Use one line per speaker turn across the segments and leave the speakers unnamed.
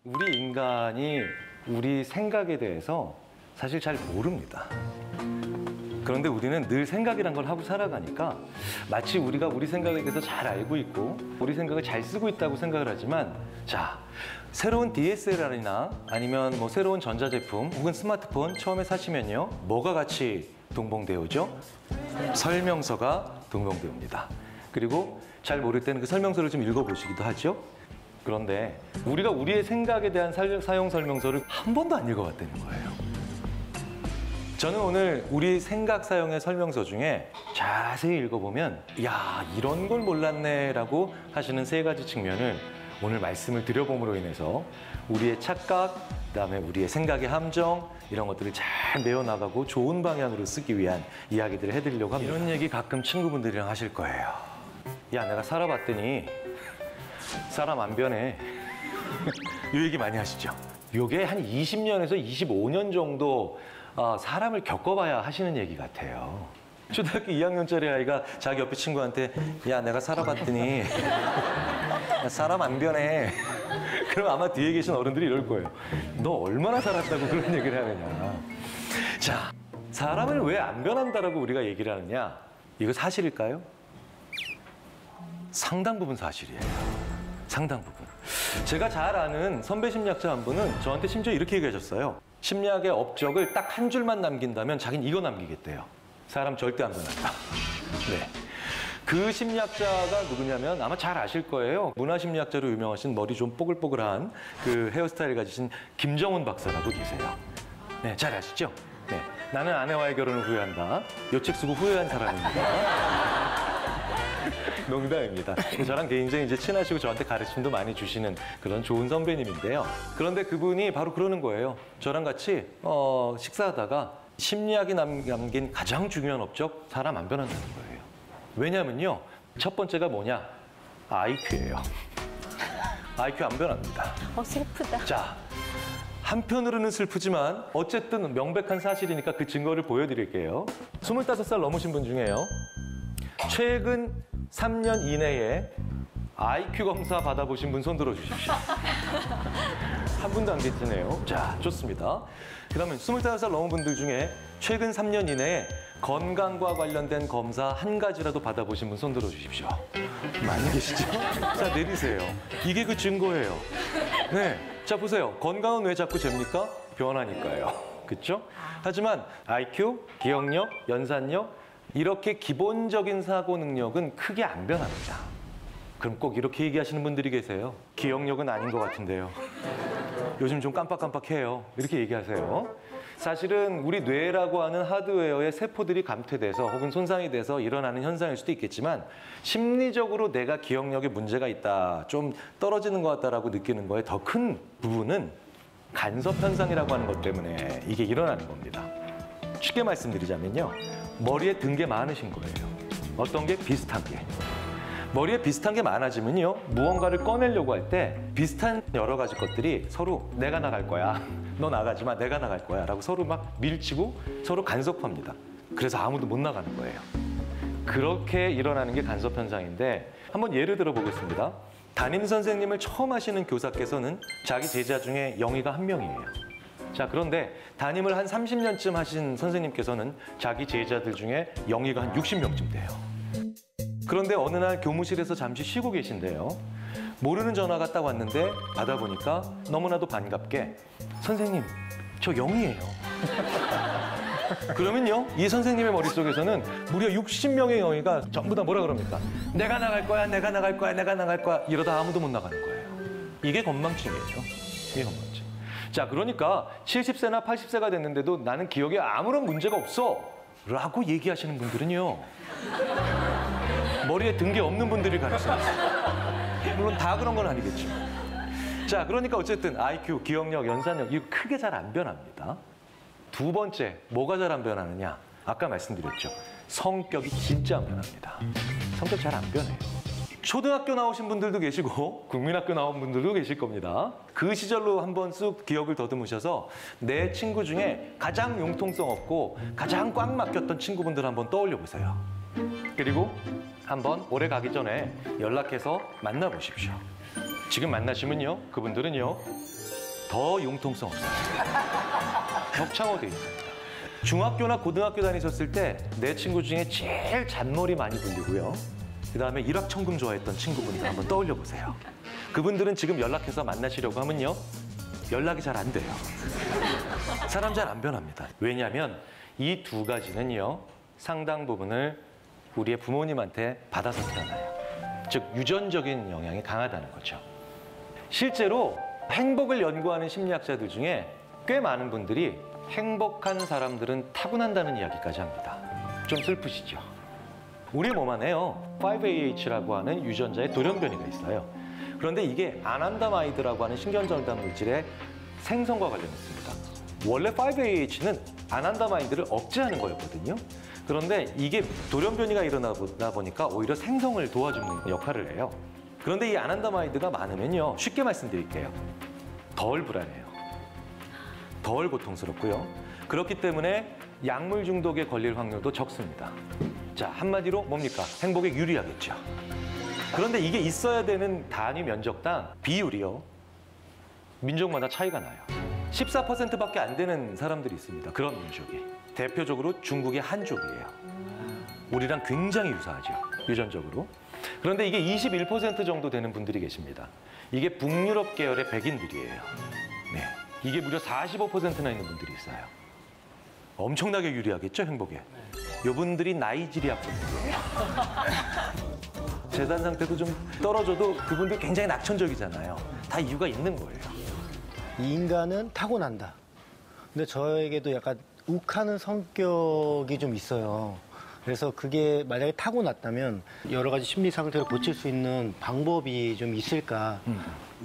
우리 인간이 우리 생각에 대해서 사실 잘 모릅니다. 그런데 우리는 늘 생각이란 걸 하고 살아가니까 마치 우리가 우리 생각에 대해서 잘 알고 있고 우리 생각을 잘 쓰고 있다고 생각을 하지만, 자, 새로운 DSLR이나 아니면 뭐 새로운 전자제품 혹은 스마트폰 처음에 사시면요, 뭐가 같이 동봉되어 오죠? 설명서가 동봉되어 옵니다. 그리고 잘 모를 때는 그 설명서를 좀 읽어보시기도 하죠. 그런데 우리가 우리의 생각에 대한 사용 설명서를 한 번도 안 읽어봤다는 거예요. 저는 오늘 우리 생각 사용의 설명서 중에 자세히 읽어보면 야, 이런 걸 몰랐네 라고 하시는 3가지 측면을 오늘 말씀을 드려봄으로 인해서 우리의 착각, 그다음에 우리의 생각의 함정, 이런 것들을 잘 메워나가고 좋은 방향으로 쓰기 위한 이야기들을 해드리려고 합니다. 이런 얘기 가끔 친구분들이랑 하실 거예요. 야, 내가 살아봤더니 사람 안 변해. 이 얘기 많이 하시죠. 이게 한 20년에서 25년 정도 사람을 겪어봐야 하시는 얘기 같아요. 초등학교 2학년짜리 아이가 자기 옆에 친구한테 야, 내가 살아봤더니 사람 안 변해. 그럼 아마 뒤에 계신 어른들이 이럴 거예요. 너 얼마나 살았다고 그런 얘기를 하느냐. 자, 사람을 왜 안 변한다라고 우리가 얘기를 하느냐. 이거 사실일까요? 상당 부분 사실이에요. 상당 부분. 제가 잘 아는 선배 심리학자 한 분은 저한테 심지어 이렇게 얘기하셨어요. 심리학의 업적을 딱 한 줄만 남긴다면 자기는 이거 남기겠대요. 사람 절대 안 변한다. 네. 그 심리학자가 누구냐면 아마 잘 아실 거예요. 문화심리학자로 유명하신 머리 좀 뽀글뽀글한 그 헤어스타일 가지신 김정훈 박사라고 계세요. 네, 잘 아시죠? 네. 나는 아내와의 결혼을 후회한다. 요 책 쓰고 후회한 사람입니다. 농담입니다. 저랑 굉장히 이제 친하시고 저한테 가르침도 많이 주시는 그런 좋은 선배님인데요. 그런데 그분이 바로 그러는 거예요. 저랑 같이 식사하다가 심리학이 남긴 가장 중요한 업적, 사람 안 변한다는 거예요. 왜냐면요, 첫 번째가 뭐냐? IQ예요. IQ 안 변합니다.
슬프다.
자, 한편으로는 슬프지만 어쨌든 명백한 사실이니까 그 증거를 보여드릴게요. 25살 넘으신 분 중에요, 최근 3년 이내에 IQ 검사 받아보신 분 손 들어주십시오. 한 분도 안 계시네요. 자, 좋습니다. 그러면 25살 넘은 분들 중에 최근 3년 이내에 건강과 관련된 검사 한 가지라도 받아보신 분 손 들어주십시오. 많이 계시죠? 자, 내리세요. 이게 그 증거예요. 네, 자, 보세요. 건강은 왜 자꾸 잽니까? 변하니까요. 그렇죠? 하지만 IQ, 기억력, 연산력, 이렇게 기본적인 사고 능력은 크게 안 변합니다. 그럼 꼭 이렇게 얘기하시는 분들이 계세요. 기억력은 아닌 것 같은데요. 요즘 좀 깜빡깜빡해요. 이렇게 얘기하세요. 사실은 우리 뇌라고 하는 하드웨어의 세포들이 감퇴돼서 혹은 손상이 돼서 일어나는 현상일 수도 있겠지만, 심리적으로 내가 기억력에 문제가 있다, 좀 떨어지는 것 같다라고 느끼는 거에 더 큰 부분은 간섭 현상이라고 하는 것 때문에 이게 일어나는 겁니다. 쉽게 말씀드리자면요, 머리에 든 게 많으신 거예요. 어떤 게? 비슷한 게. 머리에 비슷한 게 많아지면요, 무언가를 꺼내려고 할 때 비슷한 여러 가지 것들이 서로 내가 나갈 거야, 너 나가지 마, 내가 나갈 거야 라고 서로 막 밀치고 서로 간섭합니다. 그래서 아무도 못 나가는 거예요. 그렇게 일어나는 게 간섭 현상인데, 한번 예를 들어 보겠습니다. 담임 선생님을 처음 하시는 교사께서는 자기 제자 중에 영희가 1명이에요. 자, 그런데 담임을 한 30년쯤 하신 선생님께서는 자기 제자들 중에 영희가 한 60명쯤 돼요. 그런데 어느 날 교무실에서 잠시 쉬고 계신데요, 모르는 전화가 딱 왔는데 받아보니까 너무나도 반갑게 선생님, 저 영희예요. 그러면요, 이 선생님의 머릿속에서는 무려 60명의 영희가 전부 다 뭐라 그럽니까? 내가 나갈 거야, 내가 나갈 거야, 내가 나갈 거야. 이러다 아무도 못 나가는 거예요. 이게 건망증이에요. 이게 건망증. 자, 그러니까 70세나 80세가 됐는데도 나는 기억에 아무런 문제가 없어 라고 얘기하시는 분들은요, 머리에 든 게 없는 분들이 가르치는 거예요. 물론 다 그런 건 아니겠죠. 자, 그러니까 어쨌든 IQ, 기억력, 연산력, 이거 크게 잘 안 변합니다. 두 번째, 뭐가 잘 안 변하느냐? 아까 말씀드렸죠. 성격이 진짜 안 변합니다. 성격 잘 안 변해요. 초등학교 나오신 분들도 계시고 국민학교 나온 분들도 계실 겁니다. 그 시절로 한번 쑥 기억을 더듬으셔서 내 친구 중에 가장 융통성 없고 가장 꽉 막혔던 친구분들 한번 떠올려 보세요. 그리고 한번 오래 가기 전에 연락해서 만나보십시오. 지금 만나시면요, 그분들은요, 더 융통성 없어요. 격차화되어 있습니다. 중학교나 고등학교 다니셨을 때 내 친구 중에 제일 잔머리 많이 굴리고요. 그다음에 일확천금 좋아했던 친구분들 한번 떠올려 보세요. 그분들은 지금 연락해서 만나시려고 하면요. 연락이 잘 안 돼요. 사람 잘 안 변합니다. 왜냐하면 이 두 가지는요. 상당 부분을 우리의 부모님한테 받아서 태어나요. 즉 유전적인 영향이 강하다는 거죠. 실제로 행복을 연구하는 심리학자들 중에 꽤 많은 분들이 행복한 사람들은 타고난다는 이야기까지 합니다. 좀 슬프시죠? 우리 몸 안에요. 5AH라고 하는 유전자의 돌연변이가 있어요. 그런데 이게 아난다마이드라고 하는 신경전달 물질의 생성과 관련있습니다. 원래 5AH는 아난다마이드를 억제하는 거였거든요. 그런데 이게 돌연변이가 일어나다 보니까 오히려 생성을 도와주는 역할을 해요. 그런데 이 아난다마이드가 많으면요. 쉽게 말씀드릴게요. 덜 불안해요. 덜 고통스럽고요. 그렇기 때문에 약물 중독에 걸릴 확률도 적습니다. 자, 한마디로 뭡니까? 행복에 유리하겠죠. 그런데 이게 있어야 되는 단위 면적당 비율이요. 민족마다 차이가 나요. 14%밖에 안 되는 사람들이 있습니다. 그런 민족이. 대표적으로 중국의 한족이에요. 우리랑 굉장히 유사하죠. 유전적으로. 그런데 이게 21% 정도 되는 분들이 계십니다. 이게 북유럽 계열의 백인들이에요. 네. 이게 무려 45%나 있는 분들이 있어요. 엄청나게 유리하겠죠, 행복에. 요분들이 나이지리아 분들이에요. 재산 상태도 좀 떨어져도 그분들 굉장히 낙천적이잖아요. 다 이유가 있는 거예요.
이 인간은 타고난다. 근데 저에게도 약간 욱하는 성격이 좀 있어요. 그래서 그게 만약에 타고났다면 여러 가지 심리 상태를 고칠 수 있는 방법이 좀 있을까.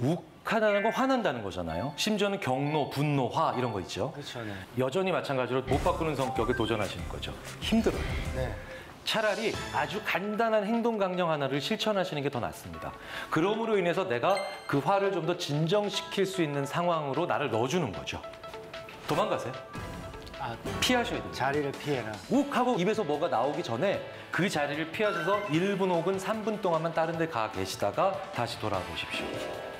욱하다는 건 화난다는 거잖아요. 심지어는 경로, 분노, 화 이런 거 있죠.
그렇죠. 네.
여전히 마찬가지로 못 바꾸는 성격에 도전하시는 거죠. 힘들어요.
네.
차라리 아주 간단한 행동 강령 하나를 실천하시는 게 더 낫습니다. 그럼으로 인해서 내가 그 화를 좀 더 진정시킬 수 있는 상황으로 나를 넣어주는 거죠. 도망가세요. 피하셔야 돼요.
자리를 피해라.
욱하고 입에서 뭐가 나오기 전에 그 자리를 피하셔서 1분 혹은 3분 동안만 다른 데 가 계시다가 다시 돌아보십시오.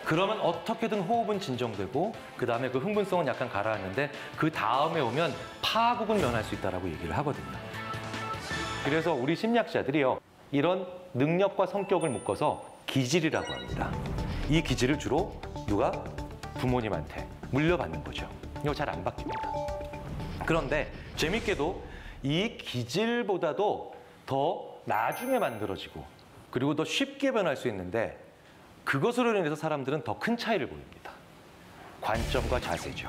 그러면 어떻게든 호흡은 진정되고 그다음에 그 흥분성은 약간 가라앉는데 그 다음에 오면 파국은 면할 수 있다고 얘기를 하거든요. 그래서 우리 심리학자들이요. 이런 능력과 성격을 묶어서 기질이라고 합니다. 이 기질을 주로 누가? 부모님한테 물려받는 거죠. 이거 잘 안 바뀝니다. 그런데 재밌게도 이 기질보다도 더 나중에 만들어지고 그리고 더 쉽게 변할 수 있는데 그것으로 인해서 사람들은 더 큰 차이를 보입니다. 관점과 자세죠.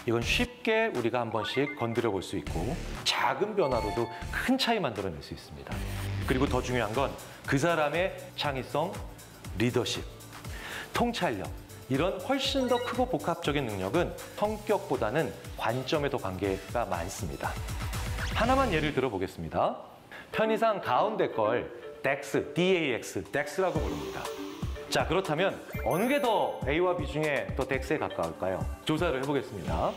이건 쉽게 우리가 한 번씩 건드려 볼 수 있고 작은 변화로도 큰 차이 만들어낼 수 있습니다. 그리고 더 중요한 건 그 사람의 창의성, 리더십, 통찰력 이런 훨씬 더 크고 복합적인 능력은 성격보다는 관점에 더 관계가 많습니다. 하나만 예를 들어보겠습니다. 편의상 가운데 걸 DAX, DAX, DAX라고 부릅니다. 자, 그렇다면 어느 게 더 A와 B 중에 더 DAX에 가까울까요? 조사를 해보겠습니다.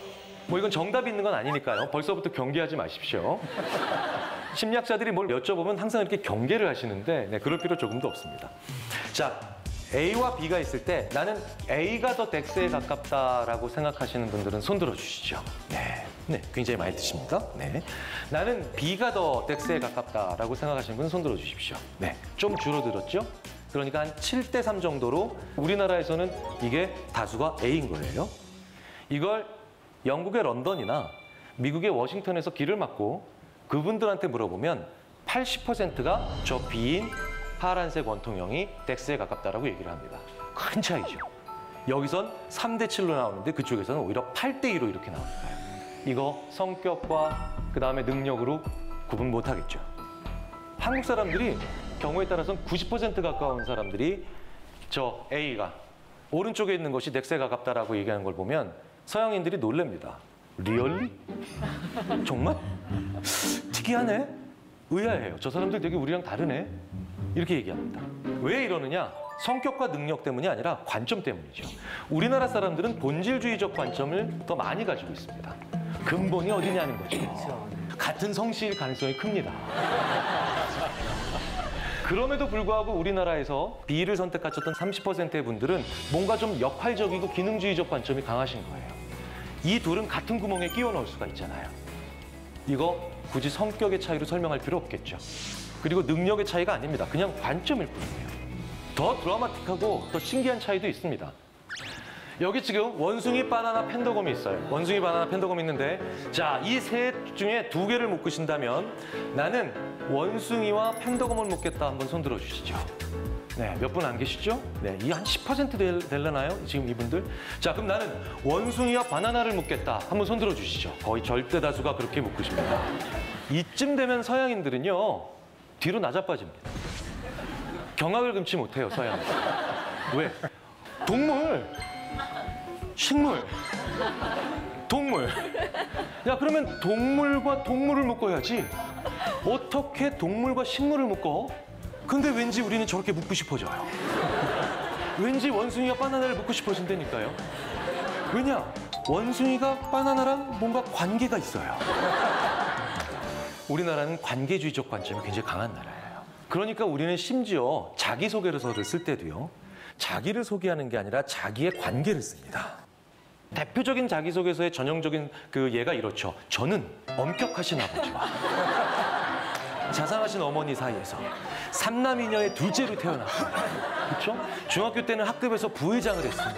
뭐 이건 정답이 있는 건 아니니까요. 벌써부터 경계하지 마십시오. 심리학자들이 뭘 여쭤보면 항상 이렇게 경계를 하시는데 네, 그럴 필요 조금도 없습니다. 자, A와 B가 있을 때 나는 A가 더 DAX에 가깝다라고 생각하시는 분들은 손 들어주시죠. 네, 굉장히 많이 드십니다. 네, 나는 B가 더 DAX에 가깝다라고 생각하시는 분은 손 들어주십시오. 네, 좀 줄어들었죠? 그러니까 한 7대3 정도로 우리나라에서는 이게 다수가 A인 거예요. 이걸 영국의 런던이나 미국의 워싱턴에서 길을 막고 그분들한테 물어보면 80%가 저 B인 파란색 원통형이 DAX에 가깝다라고 얘기를 합니다. 큰 차이죠. 여기선 3대7로 나오는데 그쪽에서는 오히려 8대2로 이렇게 나오니까요. 이거 성격과 그다음에 능력으로 구분 못하겠죠. 한국 사람들이 경우에 따라서는 90% 가까운 사람들이 저 A가 오른쪽에 있는 것이 DAX에 가깝다라고 얘기하는 걸 보면 서양인들이 놀랍니다. 리얼리? 정말? 특이하네? 의아해요. 저 사람들 되게 우리랑 다르네? 이렇게 얘기합니다. 왜 이러느냐? 성격과 능력 때문이 아니라 관점 때문이죠. 우리나라 사람들은 본질주의적 관점을 더 많이 가지고 있습니다. 근본이 어디냐는 거죠. 같은 성씨일 가능성이 큽니다. 그럼에도 불구하고 우리나라에서 B를 선택하셨던 30%의 분들은 뭔가 좀 역할적이고 기능주의적 관점이 강하신 거예요. 이 둘은 같은 구멍에 끼워 넣을 수가 있잖아요. 이거 굳이 성격의 차이로 설명할 필요 없겠죠. 그리고 능력의 차이가 아닙니다. 그냥 관점일 뿐이에요. 더 드라마틱하고 더 신기한 차이도 있습니다. 여기 지금 원숭이, 바나나, 펜더검이 있어요. 원숭이, 바나나, 펜더검이 있는데 자, 이 셋 중에 2개를 묶으신다면 나는 원숭이와 펜더검을 묶겠다. 한번 손 들어주시죠. 네, 몇 분 안 계시죠? 네, 이 한 10% 되려나요? 지금 이분들? 자, 그럼 나는 원숭이와 바나나를 묶겠다. 한번 손 들어주시죠. 거의 절대 다수가 그렇게 묶으십니다. 이쯤 되면 서양인들은요, 뒤로 낮아빠집니다. 경악을 금치 못해요, 서양은. 왜? 동물, 식물, 동물. 야, 그러면 동물과 동물을 묶어야지. 어떻게 동물과 식물을 묶어? 근데 왠지 우리는 저렇게 묶고 싶어져요. 왠지 원숭이가 바나나를 묶고 싶어진다니까요. 왜냐? 원숭이가 바나나랑 뭔가 관계가 있어요. 우리나라는 관계주의적 관점이 굉장히 강한 나라예요. 그러니까 우리는 심지어 자기소개서를 쓸 때도요. 자기를 소개하는 게 아니라 자기의 관계를 씁니다. 대표적인 자기소개서의 전형적인 그 예가 이렇죠. 저는 엄격하신 아버지와 자상하신 어머니 사이에서 삼남이녀의 둘째로 태어났습니다. 그렇죠? 중학교 때는 학급에서 부회장을 했으며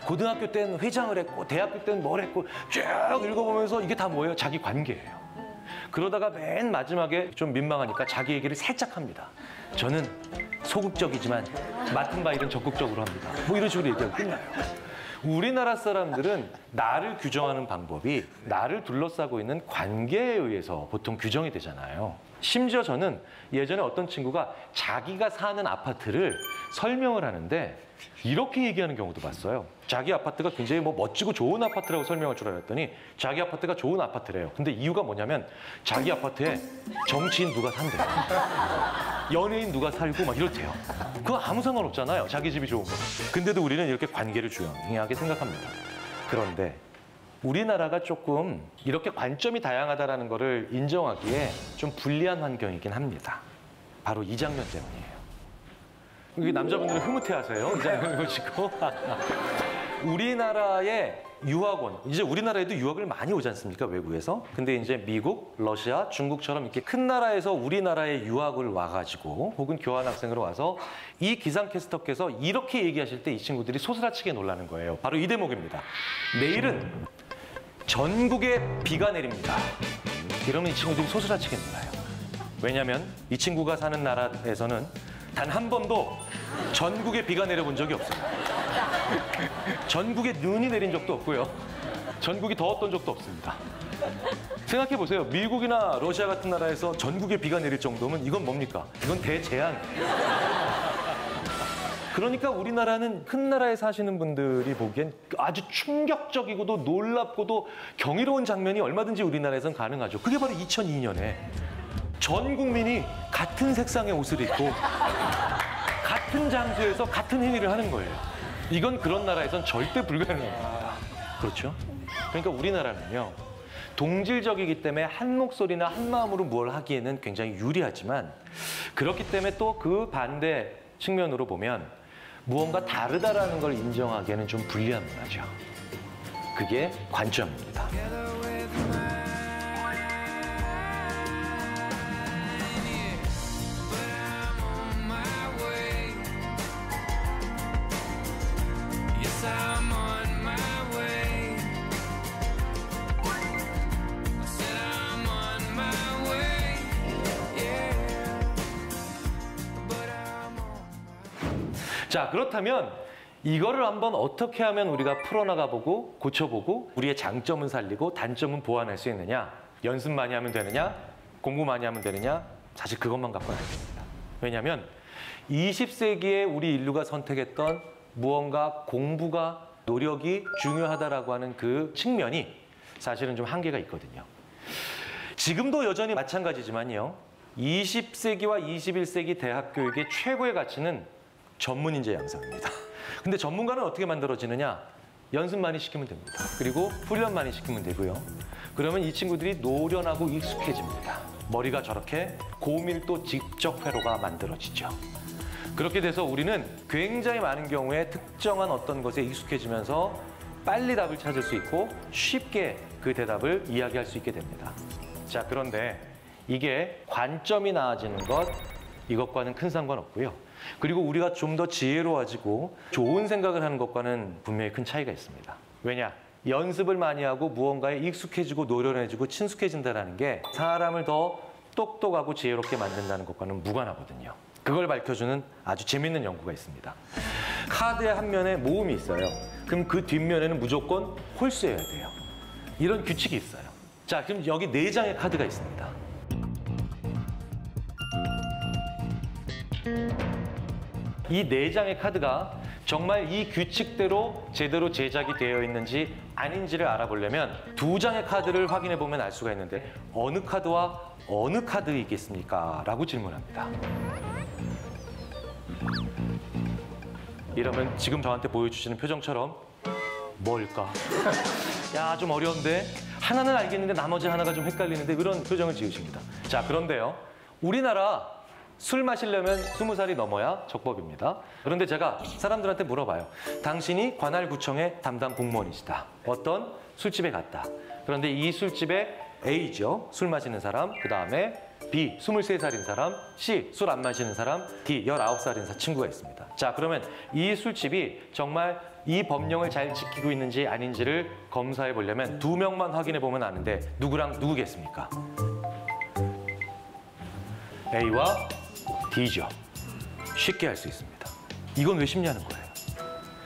고등학교 때는 회장을 했고 대학교 때는 뭘 했고 쭉 읽어보면서 이게 다 뭐예요? 자기 관계예요. 그러다가 맨 마지막에 좀 민망하니까 자기 얘기를 살짝 합니다. 저는 소극적이지만 맡은 바 일은 적극적으로 합니다. 뭐 이런 식으로 얘기하고 끝나요. 우리나라 사람들은 나를 규정하는 방법이 나를 둘러싸고 있는 관계에 의해서 보통 규정이 되잖아요. 심지어 저는 예전에 어떤 친구가 자기가 사는 아파트를 설명을 하는데 이렇게 얘기하는 경우도 봤어요. 자기 아파트가 굉장히 뭐 멋지고 좋은 아파트라고 설명할 줄 알았더니 자기 아파트가 좋은 아파트래요. 근데 이유가 뭐냐면 자기 아파트에 정치인 누가 산대요. 연예인 누가 살고 막 이렇대요. 그거 아무 상관없잖아요. 자기 집이 좋은 거. 근데도 우리는 이렇게 관계를 중요하게 생각합니다. 그런데 우리나라가 조금 이렇게 관점이 다양하다는 거를 인정하기에 좀 불리한 환경이긴 합니다. 바로 이 장면 때문이에요. 여기 남자분들은 흐뭇해하세요. 이 장면을 보시고. 우리나라의 유학원, 이제 우리나라에도 유학을 많이 오지 않습니까? 외국에서. 근데 이제 미국, 러시아, 중국처럼 이렇게 큰 나라에서 우리나라에 유학을 와가지고 혹은 교환학생으로 와서 이 기상캐스터께서 이렇게 얘기하실 때 이 친구들이 소스라치게 놀라는 거예요. 바로 이 대목입니다. 내일은 전국에 비가 내립니다. 이러면 이 친구들이 소스라치게 놀라요. 왜냐하면 이 친구가 사는 나라에서는 단 한 번도 전국에 비가 내려본 적이 없어요. 전국에 눈이 내린 적도 없고요. 전국이 더웠던 적도 없습니다. 생각해 보세요. 미국이나 러시아 같은 나라에서 전국에 비가 내릴 정도면 이건 뭡니까? 이건 대재앙이에요. 그러니까 우리나라는 큰 나라에 사시는 분들이 보기엔 아주 충격적이고도 놀랍고도 경이로운 장면이 얼마든지 우리나라에선 가능하죠. 그게 바로 2002년에 전 국민이 같은 색상의 옷을 입고 같은 장소에서 같은 행위를 하는 거예요. 이건 그런 나라에선 절대 불가능합니다. 그렇죠? 그러니까 우리나라는요. 동질적이기 때문에 한 목소리나 한 마음으로 뭘 하기에는 굉장히 유리하지만 그렇기 때문에 또 그 반대 측면으로 보면 무언가 다르다라는 걸 인정하기에는 좀 불리한 문화죠. 그게 관점입니다. 자, 그렇다면 이거를 한번 어떻게 하면 우리가 풀어나가보고 고쳐보고 우리의 장점은 살리고 단점은 보완할 수 있느냐? 연습 많이 하면 되느냐? 공부 많이 하면 되느냐? 사실 그것만 갖고는 안 됩니다. 왜냐하면 20세기에 우리 인류가 선택했던 무언가 공부가 노력이 중요하다라고 하는 그 측면이 사실은 좀 한계가 있거든요. 지금도 여전히 마찬가지지만요. 20세기와 21세기 대학 교육의 최고의 가치는 전문 인재 양성입니다. 근데 전문가는 어떻게 만들어지느냐? 연습 많이 시키면 됩니다. 그리고 훈련 많이 시키면 되고요. 그러면 이 친구들이 노련하고 익숙해집니다. 머리가 저렇게 고밀도 직적 회로가 만들어지죠. 그렇게 돼서 우리는 굉장히 많은 경우에 특정한 어떤 것에 익숙해지면서 빨리 답을 찾을 수 있고 쉽게 그 대답을 이야기할 수 있게 됩니다. 자, 그런데 이게 관점이 나아지는 것, 이것과는 큰 상관없고요. 그리고 우리가 좀 더 지혜로워지고 좋은 생각을 하는 것과는 분명히 큰 차이가 있습니다. 왜냐? 연습을 많이 하고 무언가에 익숙해지고 노련해지고 친숙해진다는 게 사람을 더 똑똑하고 지혜롭게 만든다는 것과는 무관하거든요. 그걸 밝혀주는 아주 재밌는 연구가 있습니다. 카드의 한 면에 모음이 있어요. 그럼 그 뒷면에는 무조건 홀수여야 돼요. 이런 규칙이 있어요. 자, 그럼 여기 4장의 카드가 있습니다. 이 4장의 카드가 정말 이 규칙대로 제대로 제작이 되어 있는지 아닌지를 알아보려면 2장의 카드를 확인해 보면 알 수가 있는데 어느 카드와 어느 카드이겠습니까? 라고 질문합니다. 이러면 지금 저한테 보여주시는 표정처럼 뭘까? 야, 좀 어려운데? 하나는 알겠는데 나머지 하나가 좀 헷갈리는데 이런 표정을 지으십니다. 자, 그런데요. 우리나라 술 마시려면 20살이 넘어야 적법입니다. 그런데 제가 사람들한테 물어봐요. 당신이 관할구청의 담당 공무원이시다. 어떤 술집에 갔다. 그런데 이 술집에 A죠. 술 마시는 사람. 그 다음에 B, 23살인 사람. C, 술 안 마시는 사람. D, 19살인 친구가 있습니다. 자, 그러면 이 술집이 정말 이 법령을 잘 지키고 있는지 아닌지를 검사해 보려면 2명만 확인해 보면 아는데 누구랑 누구겠습니까? A와 D죠. 쉽게 할 수 있습니다. 이건 왜 쉽냐는 거예요.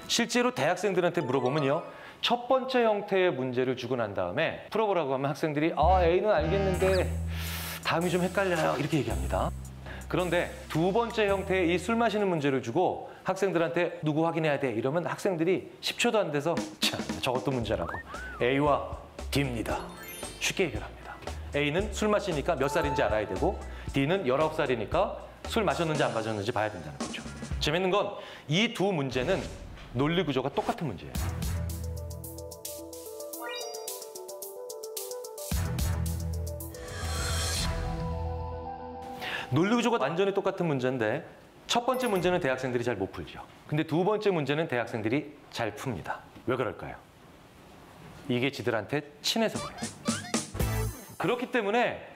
실제로 대학생들한테 물어보면요. 첫 번째 형태의 문제를 주고 난 다음에 풀어보라고 하면 학생들이 A는 알겠는데 다음이 좀 헷갈려요. 이렇게 얘기합니다. 그런데 2번째 형태의 이 술 마시는 문제를 주고 학생들한테 누구 확인해야 돼? 이러면 학생들이 10초도 안 돼서 참, 저것도 문제라고. A와 D입니다. 쉽게 해결합니다. A는 술 마시니까 몇 살인지 알아야 되고 D는 19살이니까 술 마셨는지 안 마셨는지 봐야 된다는 거죠. 재밌는 건 이 2 문제는 논리 구조가 똑같은 문제예요. 논리 구조가 완전히 똑같은 문제인데 첫 번째 문제는 대학생들이 잘 못 풀죠. 근데 2번째 문제는 대학생들이 잘 풉니다. 왜 그럴까요? 이게 지들한테 친해서 그래요. 그렇기 때문에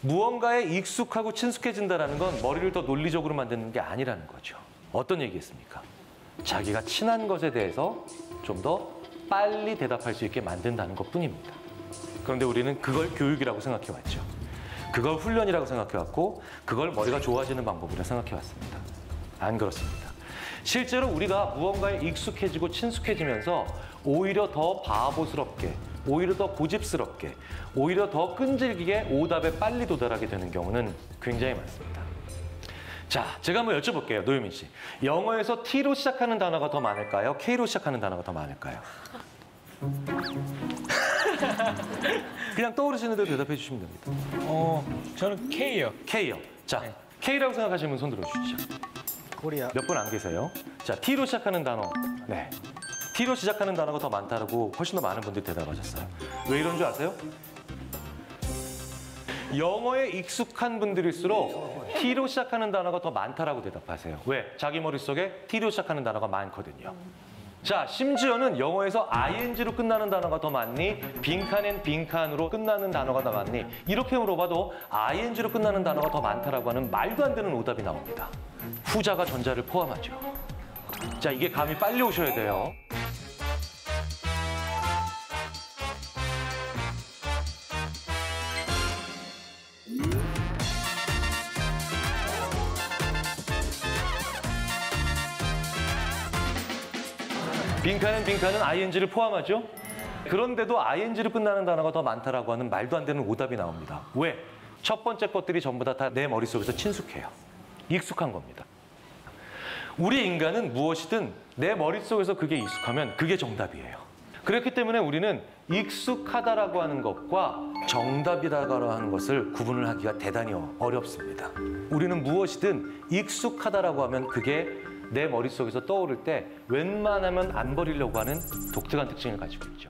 무언가에 익숙하고 친숙해진다는 건 머리를 더 논리적으로 만드는 게 아니라는 거죠. 어떤 얘기겠습니까? 자기가 친한 것에 대해서 좀 더 빨리 대답할 수 있게 만든다는 것뿐입니다. 그런데 우리는 그걸 교육이라고 생각해왔죠. 그걸 훈련이라고 생각해왔고 그걸 머리가 좋아지는 방법이라 생각해왔습니다. 안 그렇습니다. 실제로 우리가 무언가에 익숙해지고 친숙해지면서 오히려 더 바보스럽게, 오히려 더 고집스럽게, 오히려 더 끈질기게 오답에 빨리 도달하게 되는 경우는 굉장히 많습니다. 자, 제가 한번 여쭤볼게요, 노유민 씨. 영어에서 T로 시작하는 단어가 더 많을까요? K로 시작하는 단어가 더 많을까요? 그냥 떠오르시는 대로 대답해 주시면 됩니다.
저는 K요.
K요. 자,
네.
K라고 생각하시는 분 손 들어주시죠.
코리아.
몇 분 안 계세요? 자, T로 시작하는 단어. 네. T로 시작하는 단어가 더 많다고 훨씬 더 많은 분들이 대답하셨어요. 왜 이런 줄 아세요? 영어에 익숙한 분들일수록 T로 시작하는 단어가 더 많다라고 대답하세요. 왜? 자기 머릿속에 T로 시작하는 단어가 많거든요. 자, 심지어는 영어에서 ing로 끝나는 단어가 더 많니? 빈칸엔 빈칸으로 끝나는 단어가 더 많니? 이렇게 물어봐도 ing로 끝나는 단어가 더 많다라고 하는 말도 안 되는 오답이 나옵니다. 후자가 전자를 포함하죠. 자, 이게 감이 빨리 오셔야 돼요. 빈칸은 ing를 포함하죠. 그런데도 ing로 끝나는 단어가 더 많다라고 하는 말도 안 되는 오답이 나옵니다. 왜? 첫 번째 것들이 전부 다 내 머릿속에서 친숙해요. 익숙한 겁니다. 우리 인간은 무엇이든 내 머릿속에서 그게 익숙하면 그게 정답이에요. 그렇기 때문에 우리는 익숙하다라고 하는 것과 정답이라고 하는 것을 구분을 하기가 대단히 어렵습니다. 우리는 무엇이든 익숙하다라고 하면 그게 내 머릿속에서 떠오를 때 웬만하면 안 버리려고 하는 독특한 특징을 가지고 있죠.